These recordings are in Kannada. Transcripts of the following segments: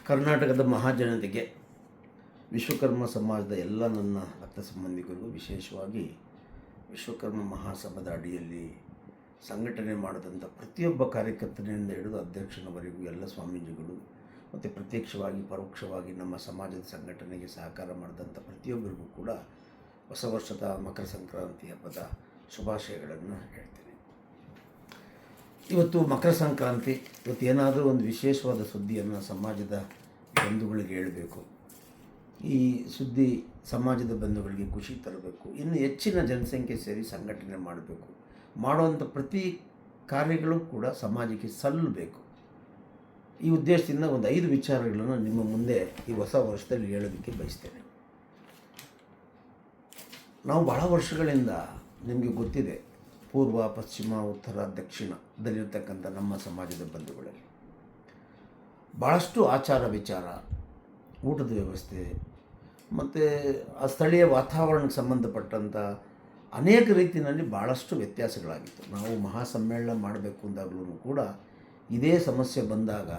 ಕರ್ನಾಟಕದ ಮಹಾಜನತೆಗೆ, ವಿಶ್ವಕರ್ಮ ಸಮಾಜದ ಎಲ್ಲ ನನ್ನ ರಕ್ತ ಸಂಬಂಧಿಕರಿಗೂ, ವಿಶೇಷವಾಗಿ ವಿಶ್ವಕರ್ಮ ಮಹಾಸಭಾದ ಅಡಿಯಲ್ಲಿ ಸಂಘಟನೆ ಮಾಡಿದಂಥ ಪ್ರತಿಯೊಬ್ಬ ಕಾರ್ಯಕರ್ತನಿಂದ ಹಿಡಿದು ಅಧ್ಯಕ್ಷನವರೆಗೂ ಎಲ್ಲ ಸ್ವಾಮೀಜಿಗಳು ಮತ್ತು ಪ್ರತ್ಯಕ್ಷವಾಗಿ ಪರೋಕ್ಷವಾಗಿ ನಮ್ಮ ಸಮಾಜದ ಸಂಘಟನೆಗೆ ಸಹಕಾರ ಮಾಡಿದಂಥ ಪ್ರತಿಯೊಬ್ಬರಿಗೂ ಕೂಡ ಹೊಸ ವರ್ಷದ ಮಕರ ಸಂಕ್ರಾಂತಿ ಹಬ್ಬದ ಶುಭಾಶಯಗಳನ್ನು ಹೇಳ್ತೀನಿ. ಇವತ್ತು ಮಕರ ಸಂಕ್ರಾಂತಿ. ಇವತ್ತು ಏನಾದರೂ ಒಂದು ವಿಶೇಷವಾದ ಸುದ್ದಿಯನ್ನು ಸಮಾಜದ ಬಂಧುಗಳಿಗೆ ಹೇಳಬೇಕು. ಈ ಸುದ್ದಿ ಸಮಾಜದ ಬಂಧುಗಳಿಗೆ ಖುಷಿ ತರಬೇಕು. ಇನ್ನು ಹೆಚ್ಚಿನ ಜನಸಂಖ್ಯೆ ಸೇರಿ ಸಂಘಟನೆ ಮಾಡಬೇಕು. ಮಾಡುವಂಥ ಪ್ರತಿ ಕಾರ್ಯಗಳು ಕೂಡ ಸಮಾಜಕ್ಕೆ ಸಲ್ಲಬೇಕು. ಈ ಉದ್ದೇಶದಿಂದ ಒಂದು 5 ವಿಚಾರಗಳನ್ನು ನಿಮ್ಮ ಮುಂದೆ ಈ ಹೊಸ ವರ್ಷದಲ್ಲಿ ಹೇಳೋದಕ್ಕೆ ಬಯಸ್ತೇನೆ. ನಾವು ಬಹಳ ವರ್ಷಗಳಿಂದ ನಿಮಗೆ ಗೊತ್ತಿದೆ, ಪೂರ್ವ, ಪಶ್ಚಿಮ, ಉತ್ತರ, ದಕ್ಷಿಣದಲ್ಲಿರ್ತಕ್ಕಂಥ ನಮ್ಮ ಸಮಾಜದ ಬಂಧುಗಳಲ್ಲಿ ಭಾಳಷ್ಟು ಆಚಾರ ವಿಚಾರ, ಊಟದ ವ್ಯವಸ್ಥೆ ಮತ್ತು ಆ ಸ್ಥಳೀಯ ವಾತಾವರಣಕ್ಕೆ ಸಂಬಂಧಪಟ್ಟಂಥ ಅನೇಕ ರೀತಿಯಲ್ಲಿ ಭಾಳಷ್ಟು ವ್ಯತ್ಯಾಸಗಳಾಗಿತ್ತು. ನಾವು ಮಹಾಸಮ್ಮೇಳನ ಮಾಡಬೇಕು ಅಂದಾಗಲೂ ಕೂಡ ಇದೇ ಸಮಸ್ಯೆ ಬಂದಾಗ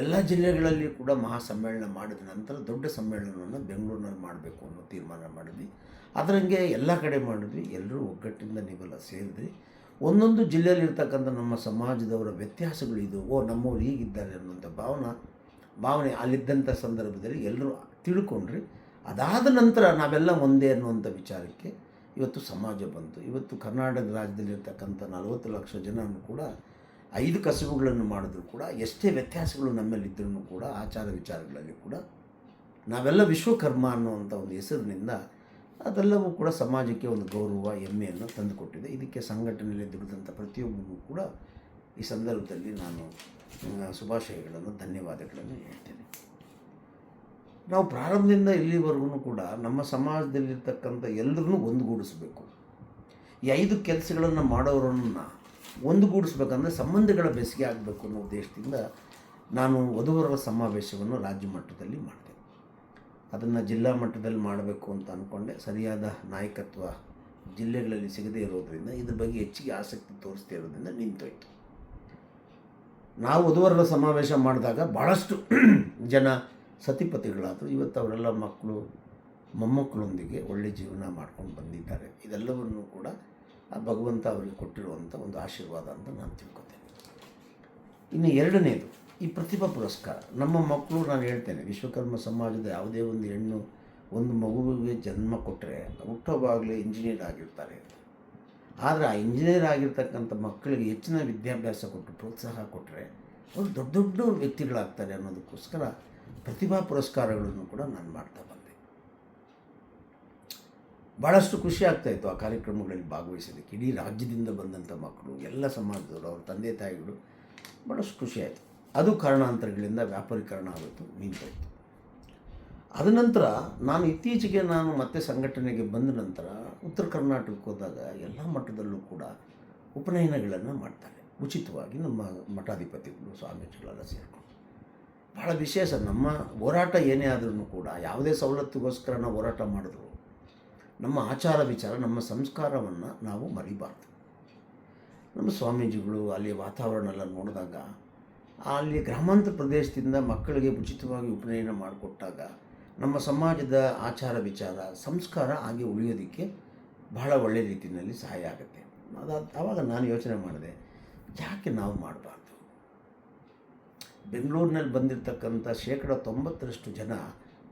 ಎಲ್ಲ ಜಿಲ್ಲೆಗಳಲ್ಲಿ ಕೂಡ ಮಹಾಸಮ್ಮೇಳನ ಮಾಡಿದ ನಂತರ ದೊಡ್ಡ ಸಮ್ಮೇಳನವನ್ನು ಬೆಂಗಳೂರಿನಲ್ಲಿ ಮಾಡಬೇಕು ಅನ್ನೋ ತೀರ್ಮಾನ ಮಾಡಿದ್ವಿ. ಅದರಂಗೆ ಎಲ್ಲ ಕಡೆ ಮಾಡಿದ್ವಿ. ಎಲ್ಲರೂ ಒಗ್ಗಟ್ಟಿಂದ ನೀವೆಲ್ಲ ಸೇರಿದ್ರಿ. ಒಂದೊಂದು ಜಿಲ್ಲೆಯಲ್ಲಿರ್ತಕ್ಕಂಥ ನಮ್ಮ ಸಮಾಜದವರ ವ್ಯತ್ಯಾಸಗಳು ಇದು, ನಮ್ಮವ್ರು ಹೀಗಿದ್ದಾರೆ ಅನ್ನೋಂಥ ಭಾವನೆ ಅಲ್ಲಿದ್ದಂಥ ಸಂದರ್ಭದಲ್ಲಿ ಎಲ್ಲರೂ ತಿಳ್ಕೊಂಡ್ರಿ. ಅದಾದ ನಂತರ ನಾವೆಲ್ಲ ಒಂದೇ ಅನ್ನುವಂಥ ವಿಚಾರಕ್ಕೆ ಇವತ್ತು ಸಮಾಜ ಬಂತು. ಇವತ್ತು ಕರ್ನಾಟಕ ರಾಜ್ಯದಲ್ಲಿರ್ತಕ್ಕಂಥ 40 ಲಕ್ಷ ಜನರು ಕೂಡ 5 ಕಸುಬುಗಳನ್ನು ಮಾಡಿದ್ರು ಕೂಡ, ಎಷ್ಟೇ ವ್ಯತ್ಯಾಸಗಳು ನಮ್ಮಲ್ಲಿದ್ದರೂ ಕೂಡ ಆಚಾರ ವಿಚಾರಗಳಲ್ಲಿ ಕೂಡ ನಾವೆಲ್ಲ ವಿಶ್ವಕರ್ಮ ಅನ್ನುವಂಥ ಒಂದು ಹೆಸರಿನಿಂದ ಅದೆಲ್ಲವೂ ಕೂಡ ಸಮಾಜಕ್ಕೆ ಒಂದು ಗೌರವ, ಹೆಮ್ಮೆಯನ್ನು ತಂದುಕೊಟ್ಟಿದೆ. ಇದಕ್ಕೆ ಸಂಘಟನೆಯಲ್ಲಿ ದುಡಿದಂಥ ಪ್ರತಿಯೊಬ್ಬರಿಗೂ ಕೂಡ ಈ ಸಂದರ್ಭದಲ್ಲಿ ನಾನು ಶುಭಾಶಯಗಳನ್ನು, ಧನ್ಯವಾದಗಳನ್ನು ಹೇಳ್ತೇನೆ. ನಾವು ಪ್ರಾರಂಭದಿಂದ ಇಲ್ಲಿವರೆಗೂ ಕೂಡ ನಮ್ಮ ಸಮಾಜದಲ್ಲಿರ್ತಕ್ಕಂಥ ಎಲ್ಲರನ್ನೂ ಒಂದುಗೂಡಿಸಬೇಕು. ಈ 5 ಕೆಲಸಗಳನ್ನು ಮಾಡೋರನ್ನು ಒಂದುಗೂಡಿಸ್ಬೇಕಂದ್ರೆ ಸಂಬಂಧಗಳ ಬೆಸುಗೆ ಆಗಬೇಕು ಅನ್ನೋ ಉದ್ದೇಶದಿಂದ ನಾನು ವಧುವರರ ಸಮಾವೇಶವನ್ನು ರಾಜ್ಯ ಮಟ್ಟದಲ್ಲಿ ಮಾಡಿದೆ. ಅದನ್ನು ಜಿಲ್ಲಾ ಮಟ್ಟದಲ್ಲಿ ಮಾಡಬೇಕು ಅಂತ ಅಂದ್ಕೊಂಡೆ. ಸರಿಯಾದ ನಾಯಕತ್ವ ಜಿಲ್ಲೆಗಳಲ್ಲಿ ಸಿಗದೇ ಇರೋದರಿಂದ, ಇದ್ರ ಬಗ್ಗೆ ಹೆಚ್ಚಿಗೆ ಆಸಕ್ತಿ ತೋರಿಸ್ತಾ ಇರೋದ್ರಿಂದ ನಿಂತೋಯ್ತು. ನಾವು ವಧುವರರ ಸಮಾವೇಶ ಮಾಡಿದಾಗ ಭಾಳಷ್ಟು ಜನ ಸತಿಪತಿಗಳಾದರು. ಇವತ್ತು ಅವರೆಲ್ಲ ಮಕ್ಕಳು, ಮೊಮ್ಮಕ್ಕಳೊಂದಿಗೆ ಒಳ್ಳೆಯ ಜೀವನ ಮಾಡ್ಕೊಂಡು ಬಂದಿದ್ದಾರೆ. ಇದೆಲ್ಲವನ್ನು ಕೂಡ ಆ ಭಗವಂತ ಅವರಿಗೆ ಕೊಟ್ಟಿರುವಂಥ ಒಂದು ಆಶೀರ್ವಾದ ಅಂತ ನಾನು ತಿಳ್ಕೊತೇನೆ. ಇನ್ನು ಎರಡನೇದು, ಈ ಪ್ರತಿಭಾ ಪುರಸ್ಕಾರ. ನಮ್ಮ ಮಕ್ಕಳು, ನಾನು ಹೇಳ್ತೇನೆ, ವಿಶ್ವಕರ್ಮ ಸಮಾಜದ ಯಾವುದೇ ಒಂದು ಹೆಣ್ಣು ಒಂದು ಮಗುವಿಗೆ ಜನ್ಮ ಕೊಟ್ಟರೆ ಹುಟ್ಟೋವಾಗಲೇ ಇಂಜಿನಿಯರ್ ಆಗಿರ್ತಾರೆ. ಆದರೆ ಆ ಇಂಜಿನಿಯರ್ ಆಗಿರ್ತಕ್ಕಂಥ ಮಕ್ಕಳಿಗೆ ಹೆಚ್ಚಿನ ವಿದ್ಯಾಭ್ಯಾಸ ಕೊಟ್ಟು ಪ್ರೋತ್ಸಾಹ ಕೊಟ್ಟರೆ ಅವರು ದೊಡ್ಡ ದೊಡ್ಡ ವ್ಯಕ್ತಿಗಳಾಗ್ತಾರೆ ಅನ್ನೋದಕ್ಕೋಸ್ಕರ ಪ್ರತಿಭಾ ಪುರಸ್ಕಾರಗಳನ್ನು ಕೂಡ ನಾನು ಮಾಡ್ತಾ ಬಂದೆ. ಭಾಳಷ್ಟು ಖುಷಿ ಆಗ್ತಾಯಿತ್ತು ಆ ಕಾರ್ಯಕ್ರಮಗಳಲ್ಲಿ ಭಾಗವಹಿಸೋದಕ್ಕೆ. ಇಡೀ ರಾಜ್ಯದಿಂದ ಬಂದಂಥ ಮಕ್ಕಳು, ಎಲ್ಲ ಸಮಾಜದವರು, ಅವ್ರ ತಂದೆ ತಾಯಿಗಳು, ಭಾಳಷ್ಟು ಖುಷಿಯಾಯಿತು. ಅದು ಕಾರಣಾಂತರಗಳಿಂದ ವ್ಯಾಪಾರೀಕರಣ ಆಗುತ್ತೆ, ನಿಂತೋಯ್ತು. ಅದ ನಂತರ ಇತ್ತೀಚೆಗೆ ಮತ್ತೆ ಸಂಘಟನೆಗೆ ಬಂದ ನಂತರ ಉತ್ತರ ಕರ್ನಾಟಕಕ್ಕೆ ಹೋದಾಗ ಎಲ್ಲ ಮಟ್ಟದಲ್ಲೂ ಕೂಡ ಉಪನಯನಗಳನ್ನು ಮಾಡ್ತಾರೆ ಉಚಿತವಾಗಿ. ನಮ್ಮ ಮಠಾಧಿಪತಿಗಳು, ಸ್ವಾಮೀಜಿಗಳೆಲ್ಲ ಸೇರಿಕೊಂಡು ಭಾಳ ವಿಶೇಷ. ನಮ್ಮ ಹೋರಾಟ ಏನೇ ಆದ್ರೂ ಕೂಡ, ಯಾವುದೇ ಸವಲತ್ತಿಗೋಸ್ಕರ ನಾವು ಹೋರಾಟ ಮಾಡಿದ್ರು, ನಮ್ಮ ಆಚಾರ ವಿಚಾರ, ನಮ್ಮ ಸಂಸ್ಕಾರವನ್ನು ನಾವು ಮರಿಬಾರ್ದು. ನಮ್ಮ ಸ್ವಾಮೀಜಿಗಳು ಅಲ್ಲಿ ವಾತಾವರಣ ಎಲ್ಲ ನೋಡಿದಾಗ, ಅಲ್ಲಿ ಗ್ರಾಮಾಂತರ ಪ್ರದೇಶದಿಂದ ಮಕ್ಕಳಿಗೆ ಉಚಿತವಾಗಿ ಉಪನಯನ ಮಾಡಿಕೊಟ್ಟಾಗ ನಮ್ಮ ಸಮಾಜದ ಆಚಾರ ವಿಚಾರ, ಸಂಸ್ಕಾರ ಹಾಗೆ ಉಳಿಯೋದಕ್ಕೆ ಬಹಳ ಒಳ್ಳೆಯ ರೀತಿಯಲ್ಲಿ ಸಹಾಯ ಆಗುತ್ತೆ. ಆವಾಗ ನಾನು ಯೋಚನೆ ಮಾಡಿದೆ, ಯಾಕೆ ನಾವು ಮಾಡಬಾರ್ದು? ಬೆಂಗಳೂರಿನಲ್ಲಿ ಬಂದಿರತಕ್ಕಂಥ 90% ಜನ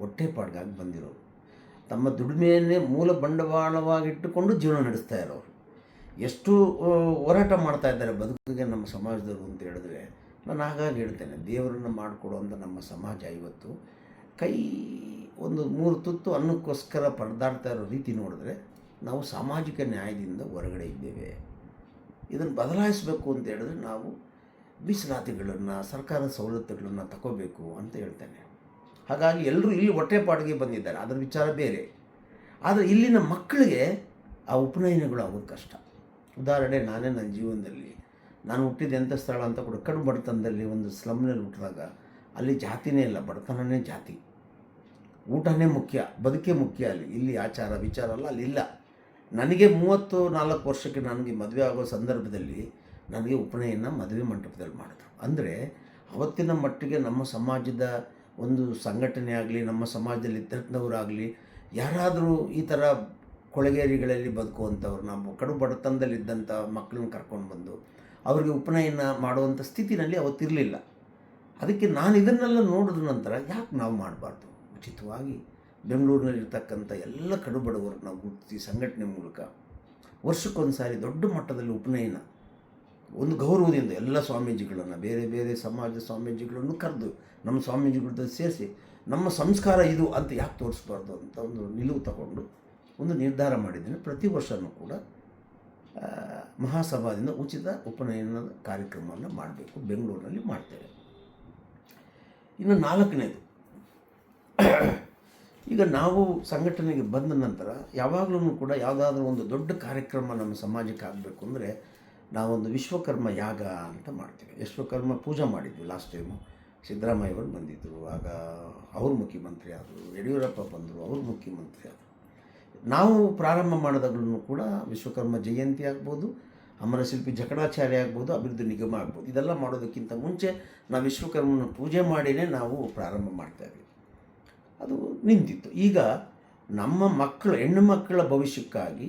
ಹೊಟ್ಟೆಪಾಡ್ಗಾಗಿ ಬಂದಿರೋರು, ತಮ್ಮ ದುಡಿಮೆಯನ್ನೇ ಮೂಲ ಬಂಡವಾಳವಾಗಿಟ್ಟುಕೊಂಡು ಜೀವನ ನಡೆಸ್ತಾ ಇರೋರು. ಎಷ್ಟು ಹೋರಾಟ ಮಾಡ್ತಾ ಇದ್ದಾರೆ ಬದುಕಿಗೆ ನಮ್ಮ ಸಮಾಜದವರು ಅಂತ ಹೇಳಿದ್ರೆ, ನಾನು ಹಾಗಾಗಿ ಹೇಳ್ತೇನೆ, ದೇವರನ್ನು ಮಾಡಿಕೊಡುವಂಥ ನಮ್ಮ ಸಮಾಜ ಇವತ್ತು ಒಂದು 3 ತುತ್ತು ಅನ್ನಕ್ಕೋಸ್ಕರ ಪರದಾಡ್ತಾ ಇರೋ ರೀತಿ ನೋಡಿದ್ರೆ ನಾವು ಸಾಮಾಜಿಕ ನ್ಯಾಯದಿಂದ ಹೊರಗಡೆ ಇದ್ದೇವೆ. ಇದನ್ನು ಬದಲಾಯಿಸಬೇಕು ಅಂತ ಹೇಳಿದ್ರೆ ನಾವು ಮೀಸಲಾತಿಗಳನ್ನು, ಸರ್ಕಾರದ ಸವಲತ್ತುಗಳನ್ನು ತಗೋಬೇಕು ಅಂತ ಹೇಳ್ತೇನೆ. ಹಾಗಾಗಿ ಎಲ್ಲರೂ ಇಲ್ಲಿ ಹೊಟ್ಟೆಪಾಡಿಗೆ ಬಂದಿದ್ದಾರೆ, ಅದರ ವಿಚಾರ ಬೇರೆ. ಆದರೆ ಇಲ್ಲಿನ ಮಕ್ಕಳಿಗೆ ಆ ಉಪನಯನಗಳು ಆಗೋದು ಕಷ್ಟ. ಉದಾಹರಣೆ, ನನ್ನ ಜೀವನದಲ್ಲಿ ನಾನು ಹುಟ್ಟಿದ ಎಂಥ ಸ್ಥಳ ಅಂತ ಕೂಡ, ಕಡು ಬಡತನದಲ್ಲಿ ಒಂದು ಸ್ಲಮ್ನಲ್ಲಿ ಹುಟ್ಟಿದಾಗ ಅಲ್ಲಿ ಜಾತಿನೇ ಇಲ್ಲ, ಬಡತನನೇ ಜಾತಿ. ಊಟನೇ ಮುಖ್ಯ, ಬದುಕೇ ಮುಖ್ಯ ಅಲ್ಲಿ. ಇಲ್ಲಿ ಆಚಾರ ವಿಚಾರ ಅಲ್ಲ, ಅಲ್ಲಿಲ್ಲ. ನನಗೆ 34 ವರ್ಷಕ್ಕೆ ನನಗೆ ಮದುವೆ ಆಗೋ ಸಂದರ್ಭದಲ್ಲಿ ನನಗೆ ಉಪನಯನ ಮದುವೆ ಮಂಟಪದಲ್ಲಿ ಮಾಡಿದ್ರು. ಅಂದರೆ ಅವತ್ತಿನ ಮಟ್ಟಿಗೆ ನಮ್ಮ ಸಮಾಜದ ಒಂದು ಸಂಘಟನೆ ಆಗಲಿ, ನಮ್ಮ ಸಮಾಜದಲ್ಲಿ ಇದ್ದಂಥವರಾಗಲಿ, ಯಾರಾದರೂ ಈ ಥರ ಕೊಳೆಗೇರಿಗಳಲ್ಲಿ ಬದುಕುವಂಥವ್ರು, ನಾವು ಕಡು ಬಡತನದಲ್ಲಿದ್ದಂಥ ಮಕ್ಕಳನ್ನ ಕರ್ಕೊಂಡು ಬಂದು ಅವ್ರಿಗೆ ಉಪನಯನ ಮಾಡುವಂಥ ಸ್ಥಿತಿನಲ್ಲಿ ಅವತ್ತಿರಲಿಲ್ಲ. ಅದಕ್ಕೆ ನಾನು ಇದನ್ನೆಲ್ಲ ನೋಡಿದ ನಂತರ ಯಾಕೆ ನಾವು ಮಾಡಬಾರ್ದು, ಉಚಿತವಾಗಿ ಬೆಂಗಳೂರಿನಲ್ಲಿರ್ತಕ್ಕಂಥ ಎಲ್ಲ ಕಡು ಬಡವರು ನಾವು ಗುರುತಿಸಿ ಸಂಘಟನೆ ಮೂಲಕ ವರ್ಷಕ್ಕೊಂದು ಸಾರಿ ದೊಡ್ಡ ಮಟ್ಟದಲ್ಲಿ ಉಪನಯನ ಒಂದು ಗೌರವದಿಂದ ಎಲ್ಲ ಸ್ವಾಮೀಜಿಗಳನ್ನು, ಬೇರೆ ಬೇರೆ ಸಮಾಜದ ಸ್ವಾಮೀಜಿಗಳನ್ನು ಕರೆದು ನಮ್ಮ ಸ್ವಾಮೀಜಿಗಳ ಸೇರಿಸಿ ನಮ್ಮ ಸಂಸ್ಕಾರ ಇದು ಅಂತ ಯಾಕೆ ತೋರಿಸ್ಬಾರ್ದು ಅಂತ ಒಂದು ನಿಲುವು ತಗೊಂಡು ಒಂದು ನಿರ್ಧಾರ ಮಾಡಿದ್ದೀನಿ. ಪ್ರತಿ ವರ್ಷವೂ ಕೂಡ ಮಹಾಸಭಾದಿಂದ ಉಚಿತ ಉಪನಯನದ ಕಾರ್ಯಕ್ರಮವನ್ನು ಮಾಡಬೇಕು, ಬೆಂಗಳೂರಿನಲ್ಲಿ ಮಾಡ್ತೇವೆ. ಇನ್ನು 4ನೇದು, ಈಗ ನಾವು ಸಂಘಟನೆಗೆ ಬಂದ ನಂತರ ಯಾವಾಗಲೂ ಕೂಡ ಯಾವುದಾದ್ರೂ ಒಂದು ದೊಡ್ಡ ಕಾರ್ಯಕ್ರಮ ನಮ್ಮ ಸಮಾಜಕ್ಕೆ ಆಗಬೇಕು ಅಂದರೆ ನಾವೊಂದು ವಿಶ್ವಕರ್ಮ ಯಾಗ ಅಂತ ಮಾಡ್ತೀವಿ. ವಿಶ್ವಕರ್ಮ ಪೂಜೆ ಮಾಡಿದ್ವಿ ಲಾಸ್ಟ್ ಟೈಮು. ಸಿದ್ದರಾಮಯ್ಯವರು ಬಂದಿದ್ದರು, ಆಗ ಅವರು ಮುಖ್ಯಮಂತ್ರಿ ಆದರು. ಯಡಿಯೂರಪ್ಪ ಬಂದರು, ಅವರು ಮುಖ್ಯಮಂತ್ರಿ ಆದರು. ನಾವು ಪ್ರಾರಂಭ ಮಾಡಿದಾಗಲೂ ಕೂಡ ವಿಶ್ವಕರ್ಮ ಜಯಂತಿ ಆಗ್ಬೋದು, ಅಮರಶಿಲ್ಪಿ ಜಕಣಾಚಾರ್ಯ ಆಗ್ಬೋದು, ಅಭಿವೃದ್ಧಿ ನಿಗಮ ಆಗ್ಬೋದು, ಇದೆಲ್ಲ ಮಾಡೋದಕ್ಕಿಂತ ಮುಂಚೆ ನಾವು ವಿಶ್ವಕರ್ಮನ ಪೂಜೆ ಮಾಡಿಯೇ ನಾವು ಪ್ರಾರಂಭ ಮಾಡ್ತಾಯಿದ್ವಿ. ಅದು ನಿಂತಿತ್ತು. ಈಗ ನಮ್ಮ ಮಕ್ಕಳು, ಹೆಣ್ಣು ಮಕ್ಕಳ ಭವಿಷ್ಯಕ್ಕಾಗಿ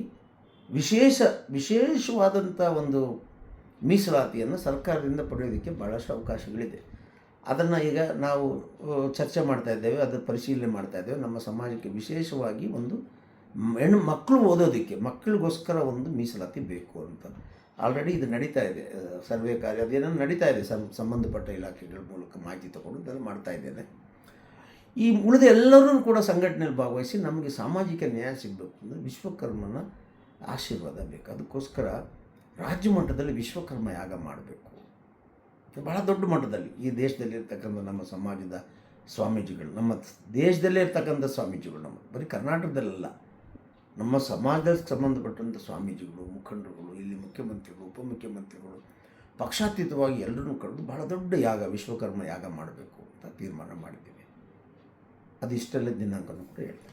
ವಿಶೇಷವಾದಂಥ ಒಂದು ಮೀಸಲಾತಿಯನ್ನು ಸರ್ಕಾರದಿಂದ ಪಡೆಯೋದಕ್ಕೆ ಭಾಳಷ್ಟು ಅವಕಾಶಗಳಿದೆ. ಅದನ್ನು ಈಗ ನಾವು ಚರ್ಚೆ ಮಾಡ್ತಾಯಿದ್ದೇವೆ, ಅದರ ಪರಿಶೀಲನೆ ಮಾಡ್ತಾಯಿದ್ದೇವೆ. ನಮ್ಮ ಸಮಾಜಕ್ಕೆ ವಿಶೇಷವಾಗಿ ಒಂದು ಹೆಣ್ಣು ಮಕ್ಕಳು ಓದೋದಕ್ಕೆ, ಮಕ್ಕಳಿಗೋಸ್ಕರ ಒಂದು ಮೀಸಲಾತಿ ಬೇಕು ಅಂತ ಆಲ್ರೆಡಿ ಇದು ನಡೀತಾ ಇದೆ. ಸರ್ವೆ ಕಾರ್ಯ ಅದೇನೋ ನಡೀತಾ ಇದೆ. ಸಂಬಂಧಪಟ್ಟ ಇಲಾಖೆಗಳ ಮೂಲಕ ಮಾಹಿತಿ ತಗೊಂಡು ಇದನ್ನು ಮಾಡ್ತಾಯಿದ್ದೇನೆ. ಈ ಉಳಿದ ಎಲ್ಲರೂ ಕೂಡ ಸಂಘಟನೆಯಲ್ಲಿ ಭಾಗವಹಿಸಿ ನಮಗೆ ಸಾಮಾಜಿಕ ನ್ಯಾಯ ಸಿಗಬೇಕು ಅಂದರೆ ವಿಶ್ವಕರ್ಮನ ಆಶೀರ್ವಾದ ಬೇಕು. ಅದಕ್ಕೋಸ್ಕರ ರಾಜ್ಯ ಮಟ್ಟದಲ್ಲಿ ವಿಶ್ವಕರ್ಮ ಯಾಗ ಮಾಡಬೇಕು, ಭಾಳ ದೊಡ್ಡ ಮಟ್ಟದಲ್ಲಿ. ಈ ದೇಶದಲ್ಲಿರ್ತಕ್ಕಂಥ ನಮ್ಮ ಸಮಾಜದ ಸ್ವಾಮೀಜಿಗಳು, ನಮ್ಮ ದೇಶದಲ್ಲೇ ಇರ್ತಕ್ಕಂಥ ಸ್ವಾಮೀಜಿಗಳು, ನಮ್ಮ ಬರೀ ಕರ್ನಾಟಕದಲ್ಲ, ನಮ್ಮ ಸಮಾಜಕ್ಕೆ ಸಂಬಂಧಪಟ್ಟಂಥ ಸ್ವಾಮೀಜಿಗಳು, ಮುಖಂಡರುಗಳು, ಇಲ್ಲಿ ಮುಖ್ಯಮಂತ್ರಿಗಳು, ಉಪಮುಖ್ಯಮಂತ್ರಿಗಳು, ಪಕ್ಷಾತೀತವಾಗಿ ಎಲ್ಲರೂ ಕರೆದು ಭಾಳ ದೊಡ್ಡ ಯಾಗ, ವಿಶ್ವಕರ್ಮ ಯಾಗ ಮಾಡಬೇಕು ಅಂತ ತೀರ್ಮಾನ ಮಾಡಿದ್ದೀವಿ. ಅದು ಇಷ್ಟೆಲ್ಲ ದಿನಾಂಕನೂ ಕೂಡ ಹೇಳ್ತೇವೆ.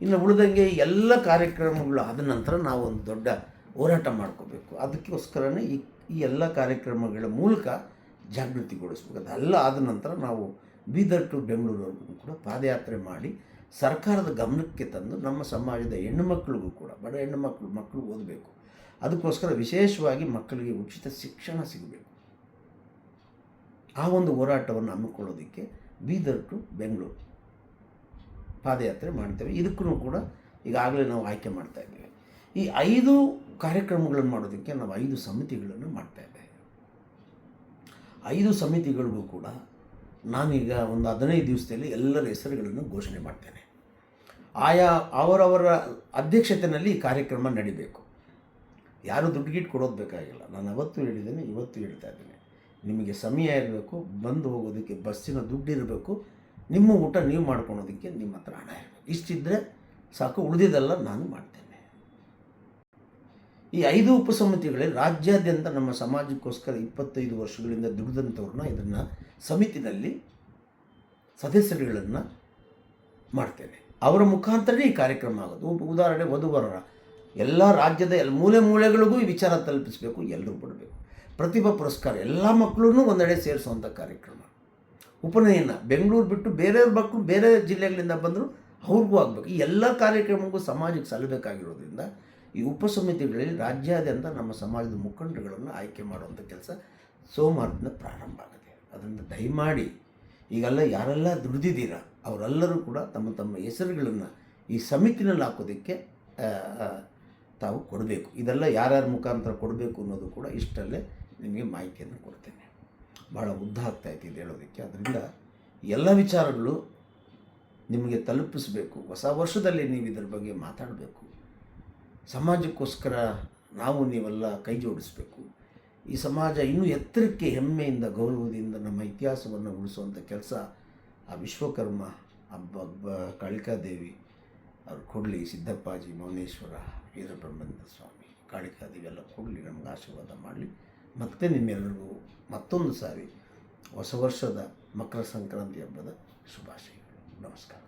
ಇನ್ನು ಉಳಿದಂಗೆ ಎಲ್ಲ ಕಾರ್ಯಕ್ರಮಗಳು ಆದ ನಂತರ ನಾವು ಒಂದು ದೊಡ್ಡ ಹೋರಾಟ ಮಾಡ್ಕೋಬೇಕು. ಅದಕ್ಕೋಸ್ಕರನೇ ಈ ಎಲ್ಲ ಕಾರ್ಯಕ್ರಮಗಳ ಮೂಲಕ ಜಾಗೃತಿಗೊಳಿಸ್ಬೇಕು. ಅದೆಲ್ಲ ಆದ ನಂತರ ನಾವು ಬೀದರ್ ಟು ಬೆಂಗಳೂರವರೆಗೂ ಕೂಡ ಪಾದಯಾತ್ರೆ ಮಾಡಿ ಸರ್ಕಾರದ ಗಮನಕ್ಕೆ ತಂದು ನಮ್ಮ ಸಮಾಜದ ಹೆಣ್ಣುಮಕ್ಕಳಿಗೂ ಕೂಡ, ಬಡ ಮಕ್ಕಳು ಓದಬೇಕು. ಅದಕ್ಕೋಸ್ಕರ ವಿಶೇಷವಾಗಿ ಮಕ್ಕಳಿಗೆ ಉಚಿತ ಶಿಕ್ಷಣ ಸಿಗಬೇಕು. ಆ ಒಂದು ಹೋರಾಟವನ್ನು ಹಮ್ಮಿಕೊಳ್ಳೋದಕ್ಕೆ ಬೀದರ್ ಟು ಬೆಂಗಳೂರು ಪಾದಯಾತ್ರೆ ಮಾಡ್ತೇವೆ. ಇದಕ್ಕೂ ಕೂಡ ಈಗಾಗಲೇ ನಾವು ಆಯ್ಕೆ ಮಾಡ್ತಾಯಿದ್ದೇವೆ. ಈ 5 ಕಾರ್ಯಕ್ರಮಗಳನ್ನು ಮಾಡೋದಕ್ಕೆ ನಾವು 5 ಸಮಿತಿಗಳನ್ನು ಮಾಡ್ತಾಯಿದ್ದೇವೆ. 5 ಸಮಿತಿಗಳಿಗೂ ಕೂಡ ನಾನೀಗ ಒಂದು 15 ದಿವಸದಲ್ಲಿ ಎಲ್ಲರ ಹೆಸರುಗಳನ್ನು ಘೋಷಣೆ ಮಾಡ್ತೇನೆ. ಆಯಾ ಅವರವರ ಅಧ್ಯಕ್ಷತೆಯಲ್ಲಿ ಈ ಕಾರ್ಯಕ್ರಮ ನಡಿಬೇಕು. ಯಾರು ದುಡ್ಡುಗಿಟ್ಟು ಕೊಡೋದು ಬೇಕಾಗಿಲ್ಲ. ನಾನು ಅವತ್ತು ಹೇಳಿದ್ದೇನೆ, ಇವತ್ತು ಹೇಳ್ತಾ ಇದ್ದೇನೆ. ನಿಮಗೆ ಸಮಯ ಇರಬೇಕು, ಬಂದು ಹೋಗೋದಕ್ಕೆ ಬಸ್ಸಿನ ದುಡ್ಡು ಇರಬೇಕು, ನಿಮ್ಮ ಊಟ ನೀವು ಮಾಡ್ಕೊಳೋದಕ್ಕೆ ನಿಮ್ಮ ಹತ್ರ ಹಣ ಇರಬೇಕು. ಇಷ್ಟಿದ್ದರೆ ಸಾಕು, ಉಳಿದಿದ್ದೆಲ್ಲ ನಾನು ಮಾಡ್ತೇನೆ. ಈ 5 ಉಪಸಮಿತಿಗಳಲ್ಲಿ ರಾಜ್ಯಾದ್ಯಂತ ನಮ್ಮ ಸಮಾಜಕ್ಕೋಸ್ಕರ 25 ವರ್ಷಗಳಿಂದ ದುಡಿದಂಥವ್ರನ್ನ ಇದನ್ನು ಸಮಿತಿನಲ್ಲಿ ಸದಸ್ಯರುಗಳನ್ನು ಮಾಡ್ತೇನೆ. ಅವರ ಮುಖಾಂತರನೇ ಈ ಕಾರ್ಯಕ್ರಮ ಆಗೋದು. ಉದಾಹರಣೆ, ವಧುವರರ ಎಲ್ಲ ರಾಜ್ಯದ ಮೂಲೆಗಳಿಗೂ ಈ ವಿಚಾರ ತಲುಪಿಸಬೇಕು, ಎಲ್ಲರೂ ಬಿಡಬೇಕು. ಪ್ರತಿಭಾ ಪುರಸ್ಕಾರ, ಎಲ್ಲ ಮಕ್ಕಳನ್ನೂ ಒಂದೆಡೆ ಸೇರಿಸುವಂಥ ಕಾರ್ಯಕ್ರಮ. ಉಪನಯನ, ಬೆಂಗಳೂರು ಬಿಟ್ಟು ಬೇರೆ ಮಕ್ಕಳು ಬೇರೆ ಜಿಲ್ಲೆಗಳಿಂದ ಬಂದರೂ ಅವ್ರಿಗೂ ಆಗಬೇಕು. ಈ ಎಲ್ಲ ಕಾರ್ಯಕ್ರಮಕ್ಕೂ ಸಮಾಜಕ್ಕೆ ಸಲ್ಲಬೇಕಾಗಿರೋದ್ರಿಂದ ಈ ಉಪಸಮಿತಿಗಳಲ್ಲಿ ರಾಜ್ಯಾದ್ಯಂತ ನಮ್ಮ ಸಮಾಜದ ಮುಖಂಡರುಗಳನ್ನು ಆಯ್ಕೆ ಮಾಡುವಂಥ ಕೆಲಸ ಸೋಮವಾರದಿಂದ ಪ್ರಾರಂಭ ಆಗುತ್ತೆ. ಅದರಿಂದ ದಯಮಾಡಿ ಈಗೆಲ್ಲ ಯಾರೆಲ್ಲ ದುಡಿದಿದ್ದೀರಾ ಅವರೆಲ್ಲರೂ ಕೂಡ ತಮ್ಮ ತಮ್ಮ ಹೆಸರುಗಳನ್ನು ಈ ಸಮಿತಿನಲ್ಲಿ ಹಾಕೋದಕ್ಕೆ ತಾವು ಕೊಡಬೇಕು. ಇದೆಲ್ಲ ಯಾರ್ಯಾರ ಮುಖಾಂತರ ಕೊಡಬೇಕು ಅನ್ನೋದು ಕೂಡ ಇಷ್ಟಲ್ಲೇ ನಿಮಗೆ ಮಾಹಿತಿಯನ್ನು ಕೊಡ್ತೇನೆ. ಭಾಳ ಉದ್ದ ಆಗ್ತಾಯಿತ್ತು ಇದು ಹೇಳೋದಕ್ಕೆ. ಅದರಿಂದ ಎಲ್ಲ ವಿಚಾರಗಳು ನಿಮಗೆ ತಲುಪಿಸಬೇಕು. ಹೊಸ ವರ್ಷದಲ್ಲಿ ನೀವು ಇದರ ಬಗ್ಗೆ ಮಾತಾಡಬೇಕು. ಸಮಾಜಕ್ಕೋಸ್ಕರ ನಾವು ನೀವೆಲ್ಲ ಕೈ ಜೋಡಿಸಬೇಕು. ಈ ಸಮಾಜ ಇನ್ನೂ ಎತ್ತರಕ್ಕೆ ಹೆಮ್ಮೆಯಿಂದ ಗೌರವದಿಂದ ನಮ್ಮ ಇತಿಹಾಸವನ್ನು ಉಳಿಸುವಂಥ ಕೆಲಸ ಆ ವಿಶ್ವಕರ್ಮ ಕಾಳಿಕಾದೇವಿ ಅವ್ರು ಕೊಡಲಿ. ಸಿದ್ದಪ್ಪಾಜಿ, ಮೌನೇಶ್ವರ, ವೀರಬ್ರಹ್ಮೇಂದ್ರ ಸ್ವಾಮಿ, ಕಾಳಿಕಾದೇವಿ ಎಲ್ಲ ಕೊಡಲಿ, ನಮ್ಗೆ ಆಶೀರ್ವಾದ ಮಾಡಲಿ. ಮತ್ತೆ ನಿಮ್ಮೆಲ್ಲರಿಗೂ ಮತ್ತೊಂದು ಸಾರಿ ಹೊಸ ವರ್ಷದ ಮಕರ ಸಂಕ್ರಾಂತಿ ಹಬ್ಬದ ಶುಭಾಶಯಗಳು. ನಮಸ್ಕಾರ.